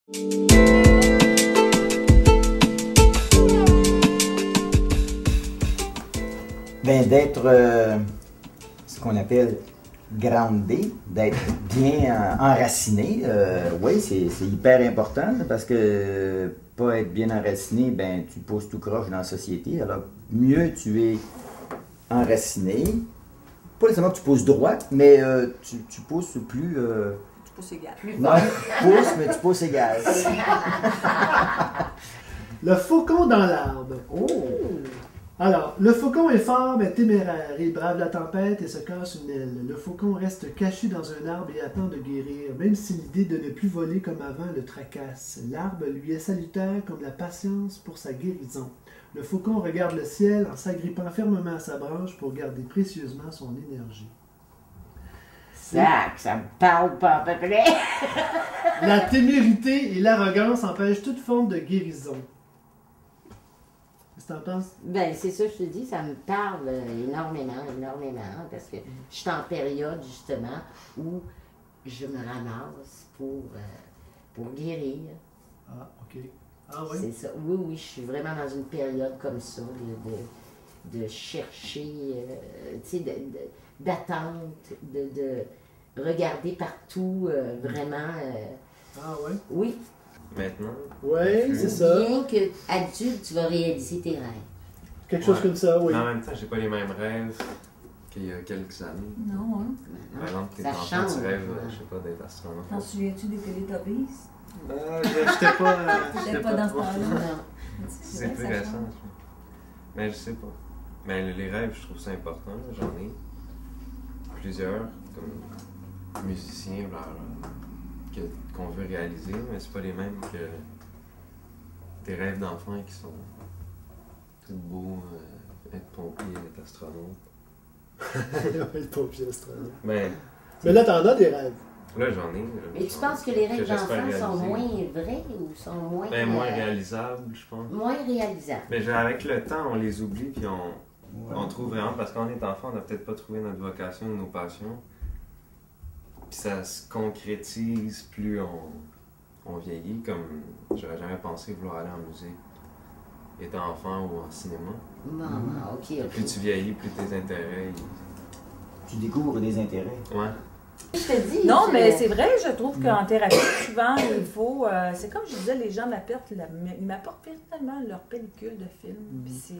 Ben, d'être ce qu'on appelle groundé, d'être bien enraciné, oui, c'est hyper important parce que pas être bien enraciné, ben tu pousses tout croche dans la société. Alors, mieux tu es enraciné, pas nécessairement que tu pousses droit, mais tu pousses plus. Tu pousses égal. Non, tu pousses, mais tu pousses égal. Le faucon dans l'arbre. Oh! Alors, le faucon est fort mais téméraire. Il brave la tempête et se casse une aile. Le faucon reste caché dans un arbre et attend de guérir, même si l'idée de ne plus voler comme avant le tracasse. L'arbre lui est salutaire comme la patience pour sa guérison. Le faucon regarde le ciel en s'agrippant fermement à sa branche pour garder précieusement son énergie. Ça me parle pas à peu près. La témérité et l'arrogance empêchent toute forme de guérison. Qu'est-ce que t'en penses? Ben, c'est ça, je te dis, ça me parle énormément, parce que je suis en période, justement, où je me ramasse pour guérir. Ah, ok. Ah oui? C'est ça. Oui, je suis vraiment dans une période comme ça, de chercher, tu sais, d'attente, de regarder partout, vraiment. Ah oui? Oui. Maintenant? Oui, c'est ça. Bien qu'adulte, tu vas réaliser tes rêves. Quelque chose comme ça, oui. Mais en même temps, j'ai pas les mêmes rêves qu'il y a quelques années. Non, hein? Par exemple, t'es Ça enfant, change. tu rêves, je sais pas, d'être astronaute. T'en souviens-tu des Teletubbies? J'étais pas... Peut-être pas dans ce temps-là. Non. C'est plus récent. Mais je sais pas. Mais les rêves, je trouve ça important. J'en ai plusieurs, comme musiciens, qu'on veut réaliser, mais c'est pas les mêmes que tes rêves d'enfant qui sont tout beaux, être pompier, être astronaute. Être pompier astronaute. Mais là, t'en as des rêves. là, j'en ai. Mais tu penses que les rêves j'espère d'enfants sont réaliser. moins vrais ou sont moins... Ben, moins réalisables, je pense. Moins réalisables. Mais avec le temps, on les oublie, puis on trouve vraiment, parce qu'on est enfant, on n'a peut-être pas trouvé notre vocation, nos passions. Puis ça se concrétise plus on vieillit, comme j'aurais jamais pensé vouloir aller en musée, étant enfant ou en cinéma. Ok. Plus tu vieillis, plus tes intérêts... Tu découvres des intérêts. Ouais. Je te dis... Non, mais c'est vrai, je trouve qu'en thérapie, souvent, il faut... c'est comme je disais, les gens ils m'apportent véritablement leur pellicule de film. Puis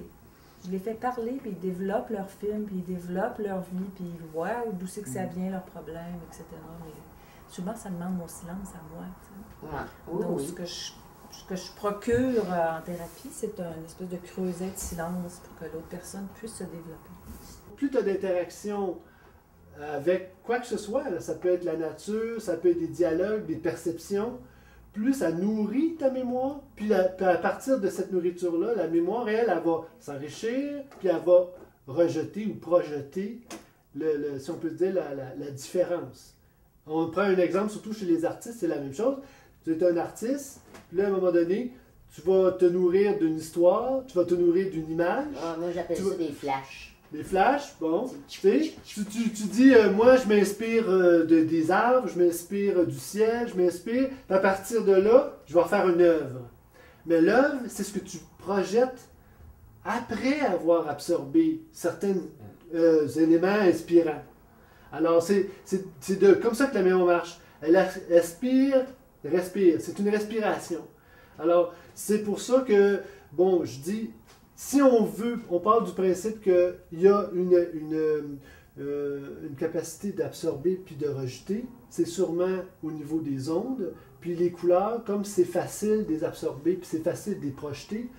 je les fais parler, puis ils développent leur film, puis ils développent leur vie, puis ils voient d'où c'est que ça vient, leurs problèmes, etc. Mais souvent, ça demande mon silence à moi. Donc, ce que je procure en thérapie, c'est une espèce de creuset de silence pour que l'autre personne puisse se développer. Plus tu as d'interactions avec quoi que ce soit, là, ça peut être la nature, ça peut être des dialogues, des perceptions, plus ça nourrit ta mémoire, puis à partir de cette nourriture-là, la mémoire, elle va s'enrichir, puis elle va rejeter ou projeter, si on peut dire, la différence. On prend un exemple, surtout chez les artistes, c'est la même chose. Tu es un artiste, puis là, à un moment donné, tu vas te nourrir d'une histoire, tu vas te nourrir d'une image. Moi, j'appelle ça des flashs. Des flashs, bon, tu sais, tu dis, moi, je m'inspire des arbres, je m'inspire du ciel, je m'inspire, à partir de là, je vais faire une œuvre. Mais l'œuvre, c'est ce que tu projettes après avoir absorbé certains éléments inspirants. Alors, c'est comme ça que la mémoire marche. Elle aspire, respire. C'est une respiration. Alors, c'est pour ça que, bon, je dis, si on veut, on parle du principe qu'il y a une capacité d'absorber puis de rejeter, c'est sûrement au niveau des ondes, puis les couleurs, comme c'est facile de les absorber puis c'est facile de les projeter,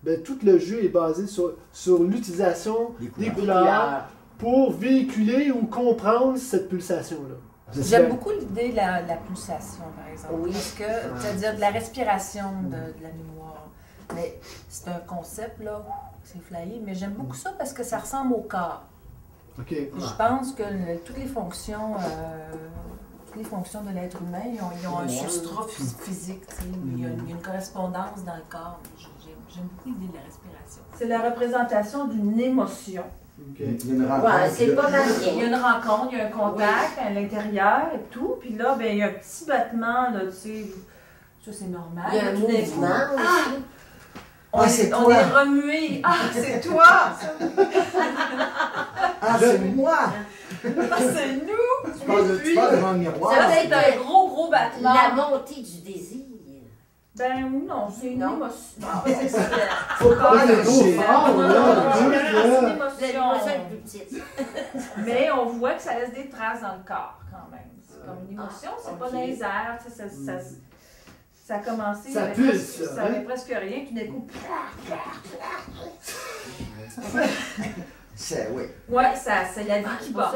ben, tout le jeu est basé sur l'utilisation des couleurs pour véhiculer ou comprendre cette pulsation-là. J'aime beaucoup l'idée de la pulsation, par exemple. Oui. Parce que, c'est-à-dire de la respiration de la mémoire. Mais c'est un concept, là, c'est flyé, mais j'aime beaucoup ça parce que ça ressemble au corps. Okay. Je pense que toutes les fonctions de l'être humain, ils ont un substrat physique, il y a une correspondance dans le corps. J'aime beaucoup l'idée de la respiration. C'est la représentation d'une émotion. Okay. Il y a une rencontre. C'est pas mal bien. Il y a une rencontre, il y a un contact à l'intérieur et tout. Puis là, ben, il y a un petit battement, là, tu sais, Ça, c'est normal. Il y a un Tout d'un coup, mouvement aussi. On, c'est on toi. est remué. Ah, c'est toi! Ah, c'est moi! Ah, c'est nous! Tu parles devant le miroir. Ça, Ça c'est peut être un gros battement. La montée du désir. Ben non, c'est une Non. émotion. Non, c'est ça. Faut pas pas être trop lâcher. fort, Non, là. non, non, Dieu, c'est là. une L'émotion émotion. est plus petite. Mais on voit que ça laisse des traces dans le corps quand même. C'est comme une émotion, c'est pas ok. dans les airs. Tu sais, ça a commencé, Ça avait pulse, presque- ça hein? avait presque rien, puis d'un coup, C'est, oui. ouais, c'est la vie qui bat.